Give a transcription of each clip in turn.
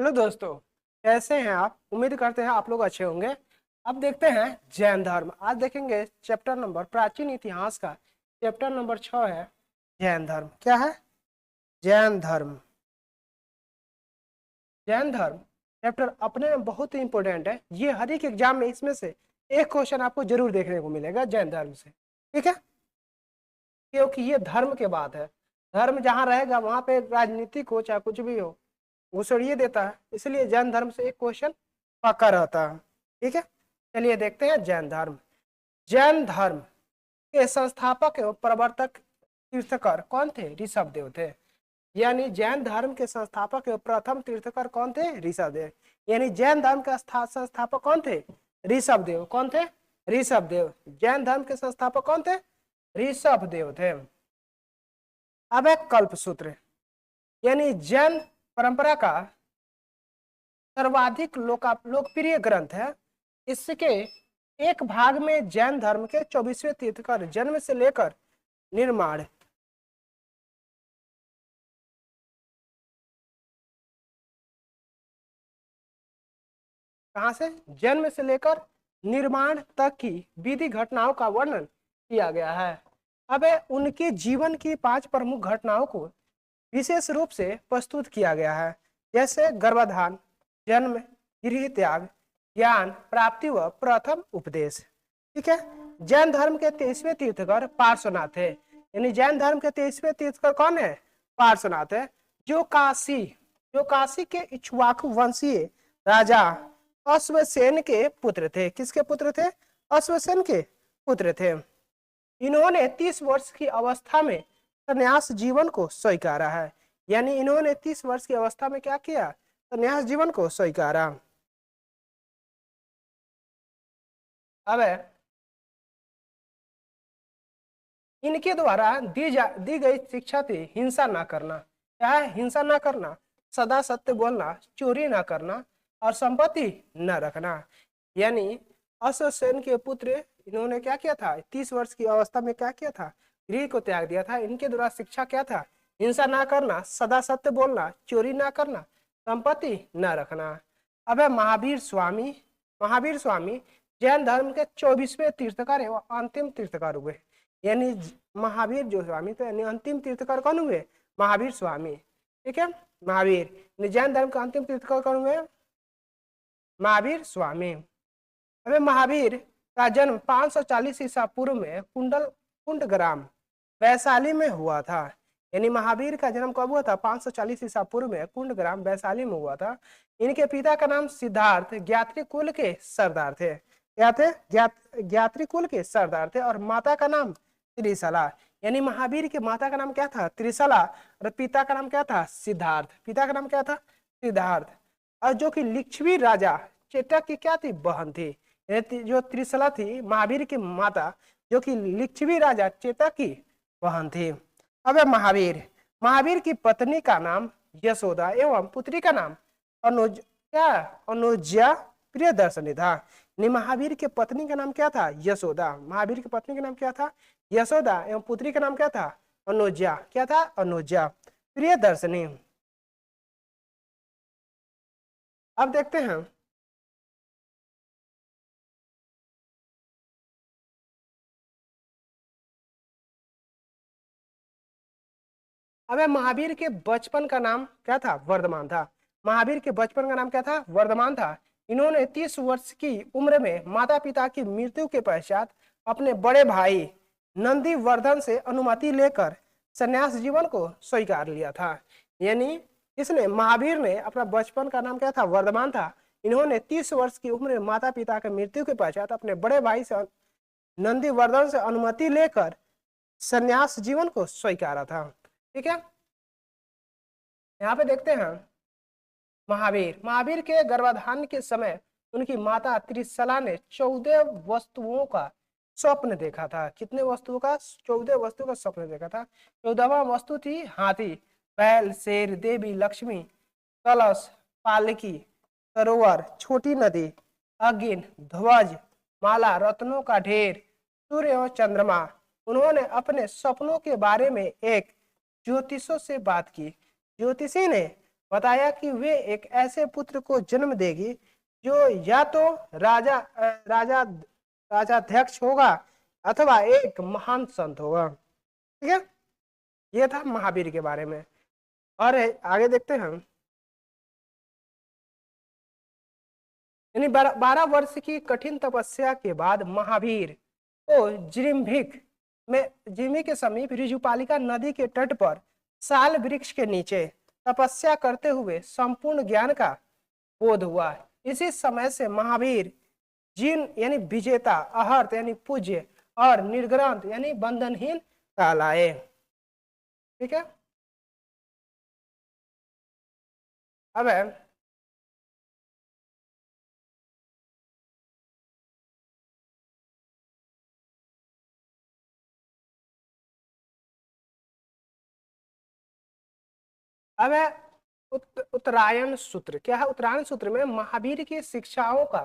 Hello दोस्तों, कैसे हैं आप? उम्मीद करते हैं आप लोग अच्छे होंगे। अब देखते हैं जैन धर्म। आज देखेंगे चैप्टर नंबर प्राचीन इतिहास का चैप्टर नंबर 6 है जैन धर्म। क्या है? जैन धर्म। जैन धर्म चैप्टर अपने में बहुत ही इंपॉर्टेंट है। ये हर एक एग्जाम में इसमें से एक क्वेश्चन आपको जरूर देखने को मिलेगा जैन धर्म से। ठीक है, क्योंकि ये धर्म के बात है। धर्म जहाँ रहेगा वहां पे राजनीतिक हो चाहे कुछ भी हो घुसड़िए देता है, इसलिए जैन धर्म से एक क्वेश्चन पक्का रहता है। ठीक है, चलिए देखते हैं जैन धर्म। जैन धर्म के संस्थापक एवं प्रवर्तक तीर्थकर कौन थे? ऋषभ देव थे। यानी जैन धर्म के संस्थापक एवं प्रथम तीर्थकर कौन थे? ऋषभ देव। यानी जैन धर्म का संस्थापक कौन थे? ऋषभ देव। कौन थे? ऋषभ देव। जैन धर्म के संस्थापक कौन थे? ऋषभ देव थे। अब एक कल्प सूत्र, यानी जैन परंपरा का सर्वाधिक लोकप्रिय ग्रंथ है। इसके एक भाग में जैन धर्म के 24वें तीर्थकर जन्म से लेकर निर्माण कहां से? जन्म से लेकर निर्माण तक की विधि घटनाओं का वर्णन किया गया है। अब उनके जीवन की 5 प्रमुख घटनाओं को विशेष रूप से प्रस्तुत किया गया है, जैसे गर्भाधान, जन्म, गृह त्याग, ज्ञान प्राप्ति व प्रथम उपदेश। ठीक है, जैन धर्म के 23वें तीर्थकर पार्श्वनाथ है। यानी जैन धर्म के 23वें तीर्थकर कौन है? पार्श्वनाथ है, जो काशी के इक्ष्वाकु वंशीय राजा अश्वसेन के पुत्र थे। किसके पुत्र थे? अश्वसेन के पुत्र थे। इन्होंने 30 वर्ष की अवस्था में संन्यास जीवन को स्वीकारा है। यानी इन्होंने 30 वर्ष की अवस्था में क्या किया? संन्यास जीवन को स्वीकारा। अब इनके द्वारा दी गई शिक्षा थी हिंसा ना करना। क्या है? हिंसा ना करना, सदा सत्य बोलना, चोरी ना करना और संपत्ति न रखना। यानी अश्वसेन के पुत्र इन्होंने क्या किया था? 30 वर्ष की अवस्था में क्या किया था? गृह को त्याग दिया था। इनके द्वारा शिक्षा क्या था? हिंसा ना करना, सदा सत्य बोलना, चोरी ना करना, संपत्ति न रखना। अब है महावीर स्वामी। महावीर स्वामी जैन धर्म के 24वें तीर्थकर एवं अंतिम तीर्थकर हुए। यानी महावीर जो स्वामी थे, यानी अंतिम तीर्थकर कौन हुए? महावीर स्वामी। ठीक है, महावीर जैन धर्म के अंतिम तीर्थकर कौन हुए? महावीर स्वामी। अबे महावीर का जन्म 540 ईसा पूर्व में कुंडग्राम वैशाली में हुआ था। यानी महावीर का जन्म कब हुआ था? 540 ईसा पूर्व में कुंडग्राम वैशाली में हुआ था। इनके पिता का नाम सिद्धार्थ ज्ञात्री कुल के सरदार थे। क्या थे? ज्ञात्री कुल के सरदार थे। और माता का नाम त्रिशला। यानी महावीर के माता का नाम क्या था? त्रिशला। और पिता का नाम क्या था? सिद्धार्थ। पिता का नाम क्या था? सिद्धार्थ। और जो कि लिच्छवी राजा चेतक की क्या थी? बहन थी। जो त्रिशला थी महावीर की माता, जो कि लिच्छवी राजा चेतक की बहन थी। अब महावीर महावीर की पत्नी का नाम यशोदा एवं पुत्री का नाम अनुज्या प्रियदर्शनी था। महावीर के पत्नी का नाम क्या था? यशोदा। महावीर की पत्नी का नाम क्या था? यशोदा एवं पुत्री का नाम क्या था? अनुज्या। क्या था? अनुज्या प्रियदर्शनी। अब देखते हैं अब महावीर के बचपन का नाम क्या था? वर्धमान था। महावीर के बचपन का नाम क्या था? वर्धमान था। इन्होंने 30 वर्ष की उम्र में माता पिता की मृत्यु के पश्चात अपने बड़े भाई नंदीवर्धन से अनुमति लेकर संन्यास जीवन को स्वीकार लिया था। यानी इसने महावीर ने अपना बचपन का नाम क्या था? वर्धमान था। इन्होंने 30 वर्ष की उम्र में माता पिता की मृत्यु के पश्चात अपने बड़े भाई से नंदीवर्धन से अनुमति लेकर संन्यास जीवन को स्वीकारा था। ठीक है, यहाँ पे देखते हैं महावीर के गर्भाधान के समय उनकी माता त्रिशला ने 14 वस्तुओं का स्वप्न देखा था। कितने वस्तुओं का? 14 वस्तुओं का स्वप्न देखा था। 14वां वस्तु थी हाथी, बैल, शेर, देवी लक्ष्मी, कलश, पालकी, सरोवर, छोटी नदी, अग्नि, ध्वज, माला, रत्नों का ढेर, सूर्य और चंद्रमा। उन्होंने अपने सपनों के बारे में एक ज्योतिषों से बात की। ज्योतिषी ने बताया कि वे एक ऐसे पुत्र को जन्म देगी जो या तो राजा राजाध्यक्ष होगा अथवा एक महान संत होगा। ठीक है, ये था महावीर के बारे में। और आगे देखते हैं हम। यानी 12 वर्ष की कठिन तपस्या के बाद महावीर को जिमी के समीप ऋजुपालिका नदी के तट पर साल वृक्ष के नीचे तपस्या करते हुए संपूर्ण ज्ञान का बोध हुआ। इसी समय से महावीर जिन यानी विजेता, अहर्त यानी पूज्य और निर्ग्रंथ यानी बंधनहीन कहलाए। ठीक है, अब अब है उत्तरायण सूत्र। क्या है उत्तरायण सूत्र में महावीर की शिक्षाओं का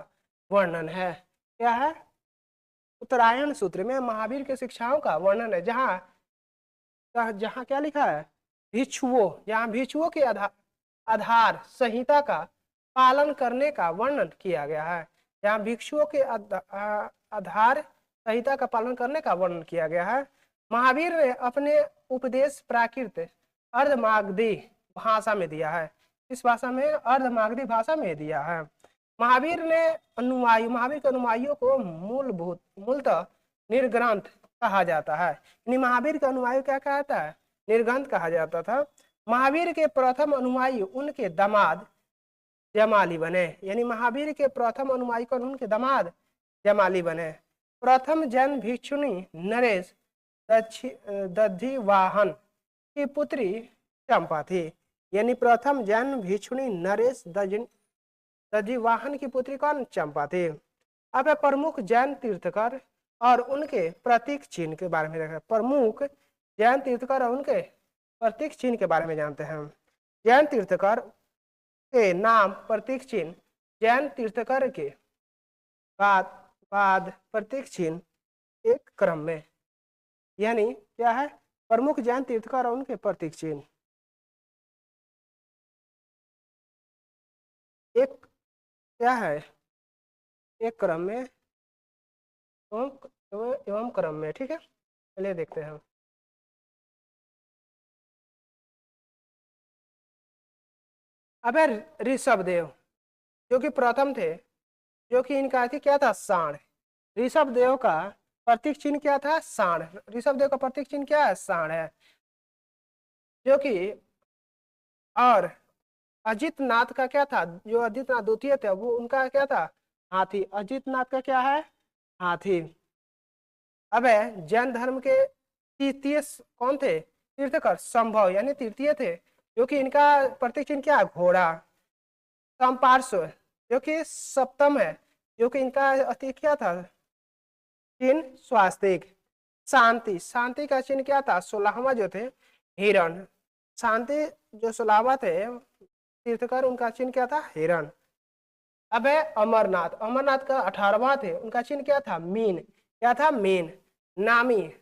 वर्णन है। क्या है उत्तरायण सूत्र में महावीर की शिक्षाओं का वर्णन है। जहां क्या लिखा है, भिक्षुओं, जहां भिक्षुओं के आधार संहिता का पालन करने का वर्णन किया गया है। जहां भिक्षुओं के आधार संहिता का पालन करने का वर्णन किया गया है। महावीर ने अपने उपदेश प्राकृत अर्धमागधी भाषा में दिया है। इस भाषा में अर्धमागधी भाषा में दिया है। महावीर के अनुयायियों को मूलतः निर्ग्रंथ कहा जाता है। यानी महावीर के अनुयायी क्या कहता है, निर्ग्रंथ कहा जाता था। महावीर के प्रथम अनुयायी उनके दामाद जमाली बने। यानी महावीर के प्रथम अनुयायी कौन, उनके दामाद जमाली बने। प्रथम जैन भिक्षुणी नरेश दधिवाहन की पुत्री चंपा थी। यानी प्रथम जैन भिक्षुणी नरेश दधिवाहन की पुत्री कौन, चंपा थी। अब है प्रमुख जैन तीर्थकर और उनके प्रतीक चिन्ह के बारे में देखा। प्रमुख जैन तीर्थकर और उनके प्रतीक चिन्ह के बारे में जानते हैं। जैन तीर्थकर के नाम प्रतीक चिन्ह, जैन तीर्थकर के बाद प्रतीक चिन्ह एक क्रम में, यानी क्या है प्रमुख जैन तीर्थकर और उनके प्रतीक चिन्ह एक क्या है, एक क्रम में एवं क्रम में। ठीक है, चलिए देखते हैं। अब ऋषभ देव जो कि प्रथम थे, जो कि इनका क्या था, सांड। ऋषभ देव का प्रतीक चिन्ह क्या था, सांड। ऋषभ देव का प्रतीक चिन्ह क्या है, सांड है। जो कि और अजित नाथ का क्या था, जो अजित नाथ द्वितीय थे वो उनका क्या था, हाथी। अजित नाथ का क्या है, हाथी। अब है जैन धर्म के तृतीय कौन थे, तीर्थकर संभव यानी तृतीय थे, जो कि इनका प्रतीक चिन्ह क्या है, घोड़ा। संपार्श्व जो कि सप्तम है, जो कि इनका अति क्या था, चिन्ह स्वास्तिक। शांति, शांति का चिन्ह क्या था, 16वां जो थे हिरण। शांति जो 16वां थे तीर्थकर, उनका चिन्ह क्या था, हिरण। अब है अमरनाथ, अमरनाथ का 18वां थे, उनका चिन्ह क्या था, मीन। क्या था, मीन। नामी,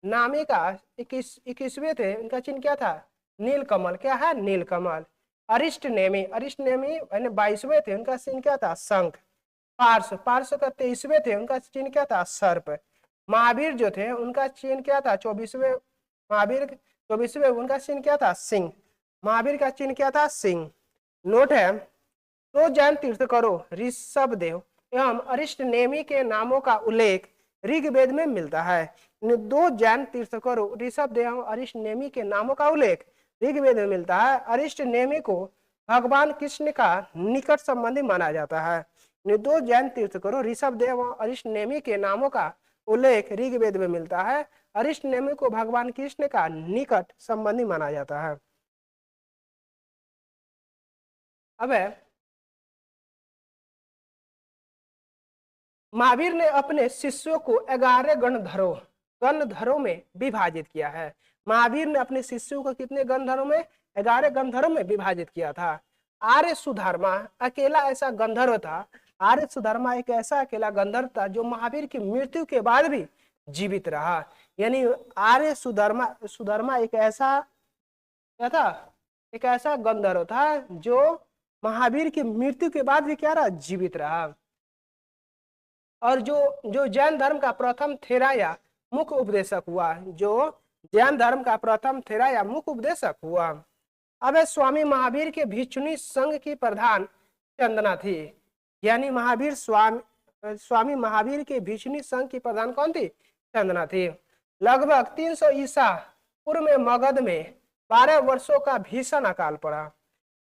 नामी का 21वें थे, उनका चिन्ह क्या था, नीलकमल। क्या है, नीलकमल। अरिष्ट नेमी, अरिष्ट नेमी यानी 22वें थे, उनका चिन्ह क्या था, शंख। पार्श, पार्श का 23वें थे, उनका चिन्ह क्या था, सर्प। महावीर जो थे उनका चिन्ह क्या था, 24वें, महावीर 24वें, उनका चिन्ह क्या था, सिंह। महावीर का चिन्ह क्या था, सिंह। नोट है, तो जैन तीर्थकरों ऋषभ देव एवं अरिष्ट नेमी के नामों का उल्लेख ऋग्वेद में मिलता है। दो जैन तीर्थकरों ऋषभ देव एवं अरिष्ट नेमी के नामों का उल्लेख ऋग्वेद में मिलता है। अरिष्ट नेमी को भगवान कृष्ण का निकट संबंधी माना जाता है। दो जैन तीर्थकरों ऋषभ देव एवं अरिष्ट नेमी के नामों का उल्लेख ऋग्वेद में मिलता है। अरिष्ट नेमी को भगवान कृष्ण का निकट संबंधी माना जाता है। अब महावीर ने अपने शिष्यों को 11 गणधरों में विभाजित किया है। महावीर ने अपने शिष्यों को कितने गणधरों में, 11 गणधरों में विभाजित किया था। आर्य सुधर्मा अकेला ऐसा गंधर्व था। आर्य सुधर्मा एक ऐसा अकेला गंधर्व था जो महावीर की मृत्यु के बाद भी जीवित रहा। यानी आर्य सुधर्मा एक ऐसा क्या था, एक ऐसा गंधर्व था जो महावीर की मृत्यु के बाद भी क्या रहा, जीवित रहा। और जो जो जैन धर्म का प्रथम थेरा या मुख्य उपदेशक हुआ, जो जैन धर्म का प्रथम थेरा या मुख्य उपदेशक हुआ। अब स्वामी महावीर के भिक्षुणी संघ की प्रधान चंदना थी। यानी स्वामी महावीर के भिक्षुणी संघ की प्रधान कौन थी, चंदना थी। लगभग 300 ईसा पूर्व में मगध में 12 वर्षों का भीषण अकाल पड़ा।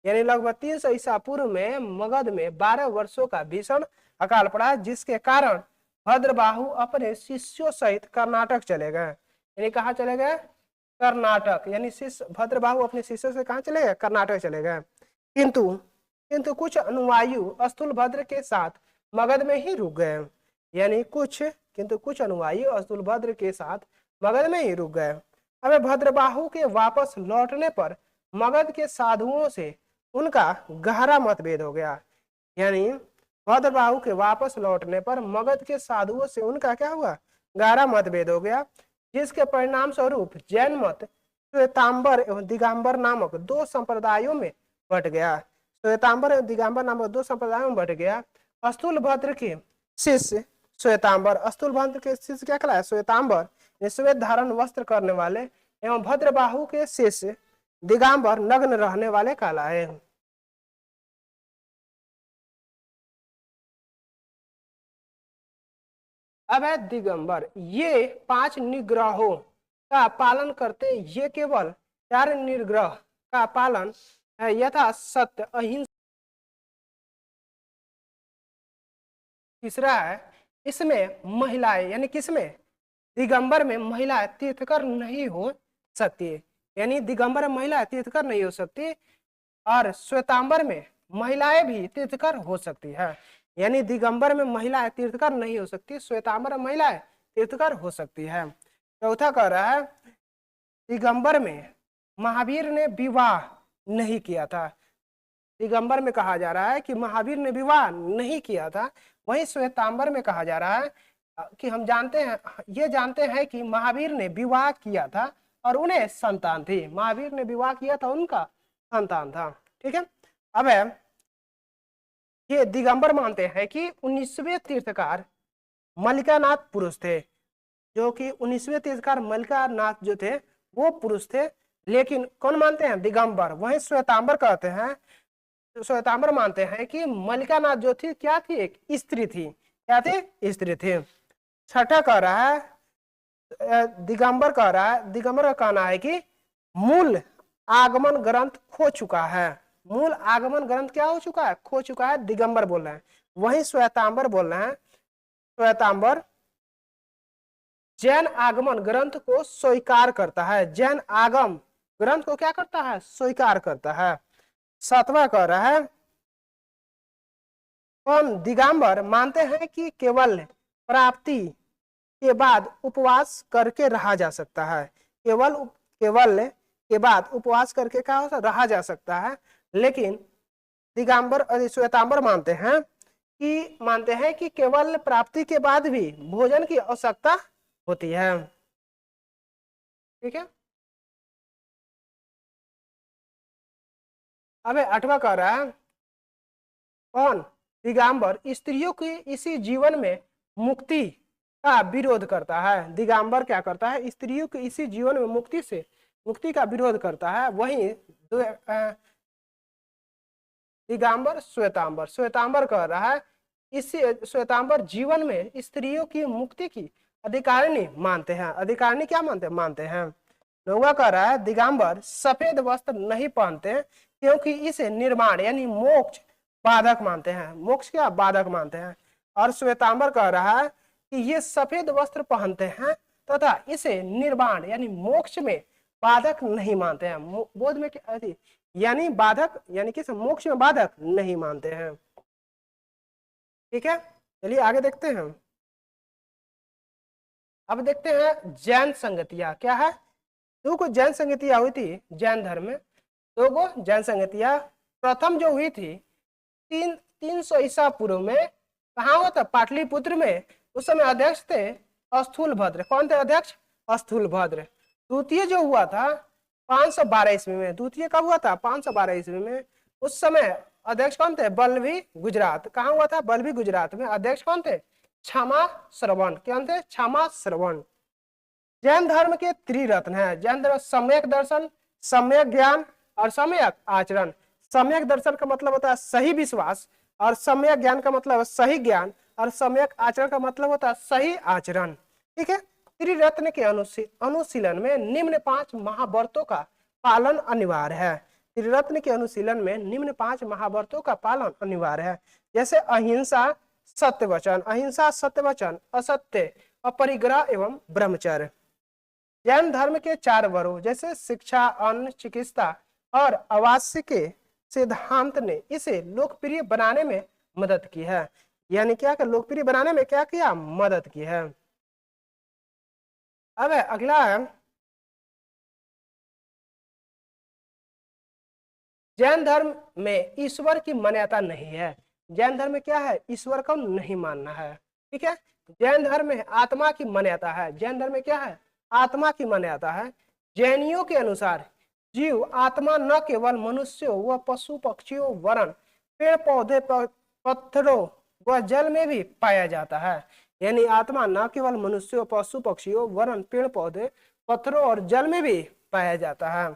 यानी लगभग 300 ईसा पूर्व में मगध में 12 वर्षों का भीषण अकाल पड़ा, जिसके कारण भद्रबाहु अपने शिष्यों सहित कर्नाटक चले गए। यानी कहाँ चले गए, कर्नाटक। यानी शिष्य भद्रबाहु अपने शिष्यों से कहाँ चले गए, कर्नाटक चले गए। किंतु कुछ अनुयायी स्थूलभद्र के साथ मगध में ही रुक गए। यानी कुछ अनुयायी स्थूलभद्र के साथ मगध में ही रुक गए। अब भद्रबाहु के वापस लौटने पर मगध के साधुओं से उनका गहरा मतभेद हो गया। यानी भद्रबाहु के वापस लौटने पर मगध के साधुओं से उनका क्या हुआ, गहरा मतभेद हो गया, जिसके परिणाम स्वरूप जैन मत श्वेतांबर एवं दिगंबर नामक 2 संप्रदायों में बट गया। श्वेतांबर एवं दिगंबर नामक 2 संप्रदायों में बट गया। स्थूलभद्र के शिष्य श्वेतांबर, स्थूलभद्र के शिष्य क्या कहलाए, श्वेतांबर, श्वेत धारण वस्त्र करने वाले, एवं भद्रबाहु के शिष्य दिगंबर नग्न रहने वाले कहलाए। अब है दिगंबर। ये 5 निग्रहों का पालन करते, ये केवल 4 निग्रह का पालन है, यथा सत्य, अहिंसा। तीसरा है, इसमें महिलाएं, यानी किसमें, दिगंबर में महिलाएं तीर्थकर नहीं हो सकती। यानी दिगंबर में महिलाएं तीर्थकर नहीं हो सकती, और श्वेतांबर में महिलाएं भी तीर्थकर हो सकती है। यानी दिगंबर में महिलाएं तीर्थकर नहीं हो सकती, श्वेतांबर में महिलाएं तीर्थकर हो सकती है। चौथा कह रहा है, दिगंबर में महावीर ने विवाह नहीं किया था। दिगंबर में कहा जा रहा है कि महावीर ने विवाह नहीं किया था। वहीं श्वेतांबर में कहा जा रहा है कि हम ये जानते हैं कि महावीर ने विवाह किया था और उन्हें संतान थी। महावीर ने विवाह किया था, उनका संतान था। ठीक है। अब ये दिगंबर मानते हैं कि 19वें तीर्थकार मल्लिकानाथ पुरुष थे, जो कि 19वें तीर्थकार मल्लिकानाथ जो थे वो पुरुष थे। लेकिन कौन मानते हैं, दिगंबर। वहीं श्वेतांबर कहते हैं, श्वेतांबर मानते हैं कि मल्लिकानाथ जो थी क्या थी, एक स्त्री थी। क्या थी, स्त्री थी। छठा कह रहा है, दिगंबर का कहना है कि मूल आगमन ग्रंथ खो चुका है। मूल आगमन ग्रंथ क्या हो चुका है, खो चुका है, दिगंबर बोल रहे हैं। वहीं श्वेतांबर बोल रहे हैं, श्वेतांबर जैन आगमन ग्रंथ को स्वीकार करता है। जैन आगम ग्रंथ को क्या करता है, स्वीकार करता है। 7वां कह रहा है, कौन, दिगंबर मानते हैं कि केवल प्राप्ति के बाद उपवास करके रहा जा सकता है। केवल के बाद उपवास करके क्या हो सकता, रहा जा सकता है। लेकिन श्वेतांबर मानते हैं कि केवल प्राप्ति के बाद भी भोजन की आवश्यकता होती है। ठीक है। अब 8वां कह रहा है, कौन, दिगंबर स्त्रियों की इसी जीवन में मुक्ति का विरोध करता है। दिगंबर क्या करता है, स्त्रियों की इसी जीवन में मुक्ति का विरोध करता है। वहीं दिगंबर श्वेतांबर कह रहा है, इसी श्वेतांबर जीवन में स्त्रियों की मुक्ति की अधिकारिणी मानते हैं। अधिकारिणी क्या मानते हैं। 9वां कह रहा है, दिगंबर सफेद वस्त्र नहीं पहनते क्योंकि इसे निर्माण यानी मोक्ष बाधक मानते हैं। मोक्ष क्या बाधक मानते हैं। और श्वेतांबर कह रहा है कि ये सफेद वस्त्र पहनते हैं तथा इसे निर्वाण यानी मोक्ष में बाधक नहीं मानते हैं। बोध में यानी बाधक यानी कि मोक्ष में बाधक नहीं मानते हैं। ठीक है, चलिए आगे देखते हैं। अब देखते हैं जैन संगतियां क्या है। 2 जैन संगतियां हुई थी जैन धर्म में। 2 जैन संगतियां, प्रथम जो हुई थी 300 ईसा पूर्व में, कहाँ हुआ था, पाटलिपुत्र में। उस समय अध्यक्ष थे स्थूलभद्र। कौन थे अध्यक्ष, स्थूलभद्र। द्वितीय जो हुआ था 512 ईस्वी में। द्वितीय कब हुआ था? 512 ईस्वी में। उस समय अध्यक्ष कौन थे? बल्लभी गुजरात। कहाँ हुआ था? बल्लभी गुजरात में। अध्यक्ष कौन थे? क्षमा श्रवण। कौन थे? क्षमा श्रवण। जैन धर्म के त्रिरत्न है। जैन धर्म सम्यक दर्शन, सम्यक ज्ञान और सम्यक आचरण। सम्यक दर्शन का मतलब होता है सही विश्वास, और सम्यक ज्ञान का मतलब है सही ज्ञान, और सम्यक आचरण का मतलब होता है सही आचरण। ठीक है। त्रिरत्न के अनुशीलन में निम्न 5 महाव्रतों का पालन अनिवार्य है। त्रिरत्न के अनुशीलन में निम्न 5 महाव्रतों का पालन अनिवार्य है। जैसे अहिंसा, सत्य वचन, अहिंसा, सत्य वचन, असत्य, अपरिग्रह एवं ब्रह्मचर्य। जैन धर्म के 4 वरों जैसे शिक्षा, अन्न, चिकित्सा और आवास के सिद्धांत ने इसे लोकप्रिय बनाने में मदद की है। यानी क्या? लोकप्रिय बनाने में क्या किया? मदद की है। अब अगला है, जैन धर्म में ईश्वर की मान्यता नहीं है। जैन धर्म में क्या है? ईश्वर को नहीं मानना है। ठीक है। जैन धर्म में आत्मा की मान्यता है। जैन धर्म में क्या है? आत्मा की मान्यता है। जैनियों के अनुसार जीव आत्मा न केवल मनुष्यों व पशु पक्षियों वरन पेड़ पौधे, पत्थरों व जल में भी पाया जाता है। यानी आत्मा न केवल मनुष्यों, पशु पक्षियों वरन पेड़ पौधे, पत्थरों और जल में भी पाया जाता है।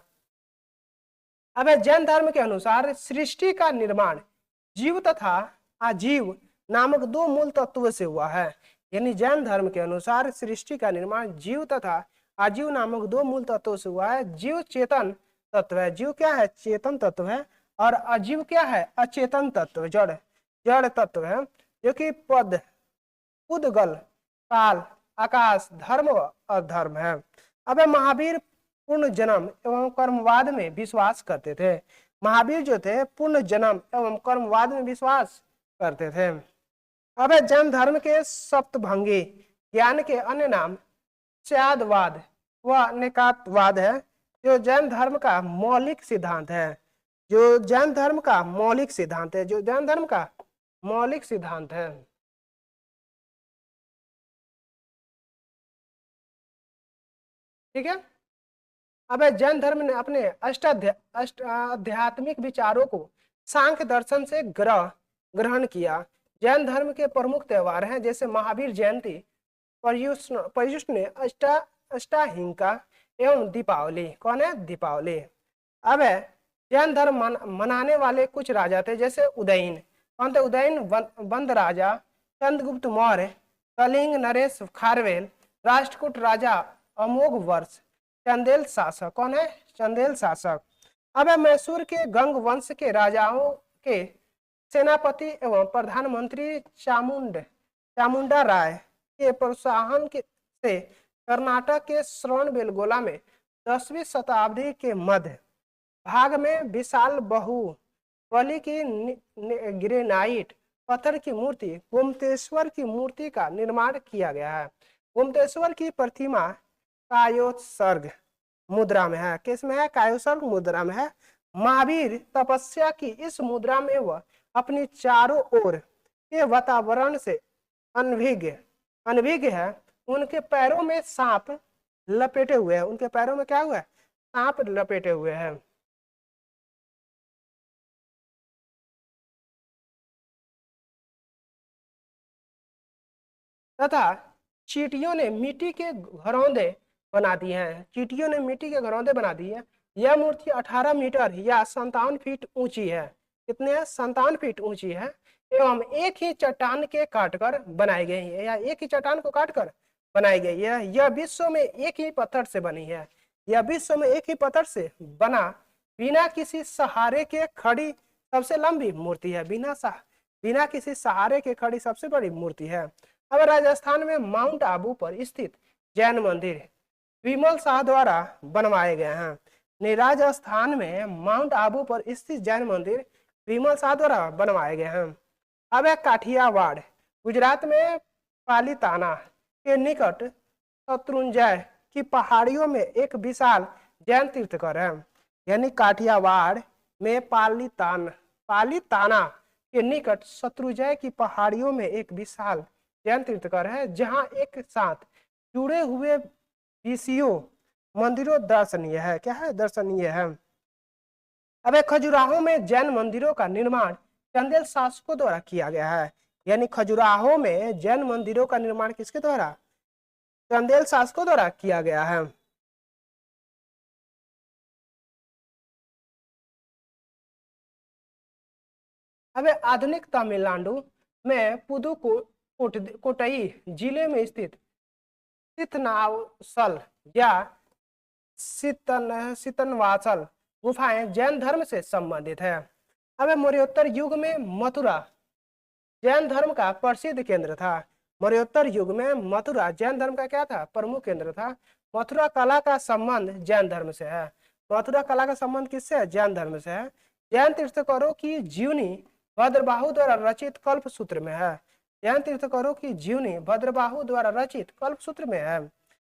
अब जैन धर्म के अनुसार सृष्टि का निर्माण जीव तथा अजीव नामक 2 मूल तत्वों से हुआ है। यानी जैन धर्म के अनुसार सृष्टि का निर्माण जीव तथा अजीव नामक 2 मूल तत्वों से हुआ है। जीव चेतन तत्व है। जीव क्या है? चेतन तत्व है। और अजीव क्या है? अचेतन तत्व, जड़, जड़ तत्व है, जो कि पद, उद्गल, काल, आकाश, धर्म व अधर्म है। अब महावीर पूर्ण जन्म एवं कर्मवाद में विश्वास करते थे। महावीर जो थे पूर्ण जन्म एवं कर्मवाद में विश्वास करते थे। अब जैन धर्म के सप्तभंगी ज्ञान के अन्य नाम स्यादवाद व अनेकातवाद है, जो जैन धर्म का मौलिक सिद्धांत है। जो जैन धर्म का मौलिक सिद्धांत है। जो जैन धर्म का मौलिक सिद्धांत है। ठीक है। अब जैन धर्म ने अपने आध्यात्मिक विचारों को सांख्य दर्शन से ग्रहण किया। जैन धर्म के प्रमुख त्योहार हैं जैसे महावीर जयंती, पर्युषण, अष्टाहिंका एवं दीपावली। कौन है? दीपावली। अब जैन धर्म मनाने वाले कुछ राजा थे जैसे उदयन। कौन थे? उदयन बंद राजा, चंद्रगुप्त मौर्य, कलिंग नरेश खारवेल, राष्ट्रकूट राजा अमोघ वर्ष, चंदेल शासक। कौन है? चंदेल शासक। अब मैसूर के गंग वंश के राजाओं के सेनापति एवं प्रधानमंत्री चामुंडा राय के प्रोत्साहन से कर्नाटक के श्रवणबेलगोला में 10वीं शताब्दी के मध्य भाग में विशाल बहुबली की ग्रेनाइट पत्थर की मूर्ति गोमतेश्वर की मूर्ति का निर्माण किया गया है। गोमतेश्वर की प्रतिमा कायोत्सर्ग मुद्रा में है। किस में है? कायोत्सर्ग मुद्रा में है। महावीर तपस्या की इस मुद्रा में वह अपनी चारों ओर के वातावरण से अनभिज्ञ है। उनके पैरों में सांप लपेटे हुए हैं। उनके पैरों में क्या हुआ है? सांप लपेटे हुए हैं। तथा चींटियों ने मिट्टी के घरौंदे बना दिए हैं। चींटियों ने मिट्टी के घरौंदे बना दिए हैं। यह मूर्ति 18 मीटर या 57 फीट ऊंची है। कितने है? 57 फीट ऊंची है। एवं एक ही चट्टान के काटकर बनाई गई है, या एक ही चट्टान को काटकर बनाई गई है। यह विश्व में एक ही पत्थर से बनी है। यह विश्व में एक ही पत्थर से बना बिना किसी सहारे के खड़ी सबसे लंबी मूर्ति है। बिना किसी सहारे के खड़ी सबसे बड़ी मूर्ति है। अब राजस्थान में माउंट आबू पर स्थित जैन मंदिर विमल शाह द्वारा बनवाए गए हैं। राजस्थान में माउंट आबू पर स्थित जैन मंदिर विमल शाह द्वारा बनवाए गए हैं। अब है काठियावाड़, गुजरात में पालीताना के निकट शत्रुंजय की पहाड़ियों में एक विशाल जैन तीर्थकर है। यानी काठियावाड़ में पालीताना के निकट शत्रुंजय की पहाड़ियों में एक विशाल जैन तीर्थकर है, जहां एक साथ जुड़े हुए ऋषियों मंदिरों दर्शनीय है। क्या है? दर्शनीय है। अब खजुराहो में जैन मंदिरों का निर्माण चंदेल शासकों द्वारा किया गया है। यानी खजुराहो में जैन मंदिरों का निर्माण किसके द्वारा? चंदेल शासकों द्वारा किया गया है। अब आधुनिक तमिलनाडु में कोटई जिले में स्थित सितनावसल या सितनवासल गुफाएं जैन धर्म से संबंधित है। अब मौर्योत्तर युग में मथुरा जैन धर्म का प्रसिद्ध केंद्र था। मौर्योत्तर युग में मथुरा जैन धर्म का क्या था? प्रमुख केंद्र था। मथुरा कला का संबंध जैन धर्म से है। मथुरा कला का संबंध किससे है? जैन धर्म से है। जैन तीर्थंकरों की जीवनी भद्रबाहु द्वारा रचित कल्प सूत्र में है। जैन तीर्थंकरों की जीवनी भद्रबाहु द्वारा रचित कल्प सूत्र में है।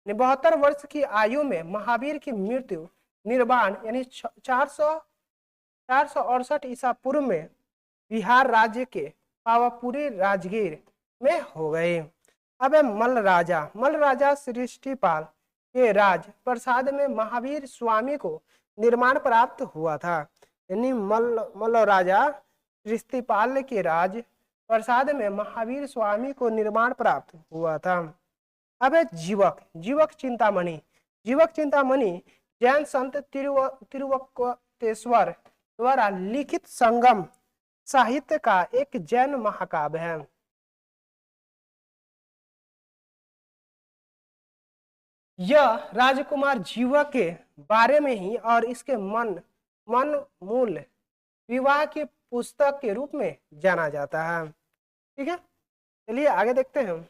72 वर्ष की आयु में महावीर की मृत्यु निर्वाण यानी 468 ईसा पूर्व में बिहार राज्य के पावापुरी राजगीर में हो गई। अब मल्ल राजा सृष्टिपाल के राज प्रसाद में महावीर स्वामी को निर्माण प्राप्त हुआ था। यानी मल्ल राजा सृष्टिपाल के राज प्रसाद में महावीर स्वामी को निर्माण प्राप्त हुआ था। अब जीवक चिंतामणि जैन संत तिरुवक्तेश्वर द्वारा लिखित संगम साहित्य का एक जैन महाकाव्य है। यह राजकुमार जीवक के बारे में ही और इसके मन मूल विवाह की पुस्तक के रूप में जाना जाता है। ठीक है, चलिए आगे देखते हैं।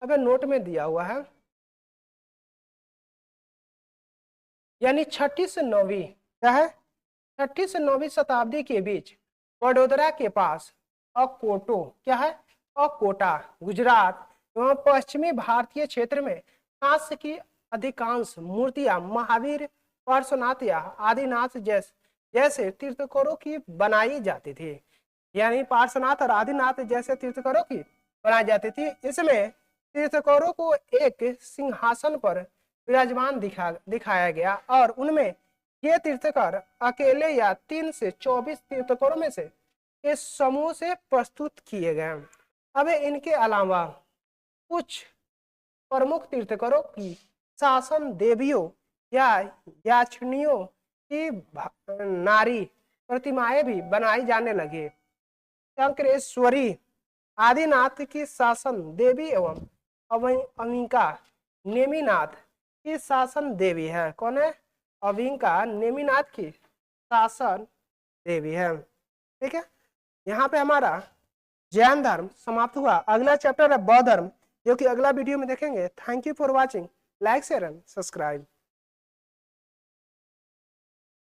अब नोट में दिया हुआ है, यानी 6ठी से 9वीं क्या है? 6ठी से 9वीं शताब्दी के बीच वडोदरा के पास अकोटो क्या है? अकोटा गुजरात एवं पश्चिमी भारतीय क्षेत्र में कांस्य की अधिकांश मूर्तियां महावीर, पार्श्वनाथ या आदिनाथ जैसे तीर्थंकरों की बनाई जाती थी। यानी पार्श्वनाथ और आदिनाथ जैसे तीर्थंकरों की बनाई जाती थी। इसमें तीर्थंकरों को एक सिंहासन पर विराजमान दिखाया गया और उनमें ये तीर्थंकर अकेले या 3 से 24 तीर्थंकरों में से इस समूह से प्रस्तुत किए गए। अब इनके अलावा कुछ प्रमुख तीर्थंकरों की शासन देवियों या याचनियों की नारी प्रतिमाएं भी बनाई जाने लगी। शंकरेश्वरी आदिनाथ की शासन देवी एवं अविंका नेमिनाथ की शासन देवी है। कौन है? अविंका नेमिनाथ की शासन देवी है। ठीक है, यहाँ पे हमारा जैन धर्म समाप्त हुआ। अगला चैप्टर है बौद्ध धर्म, जो कि अगला वीडियो में देखेंगे। Thank you for watching. Like share and subscribe.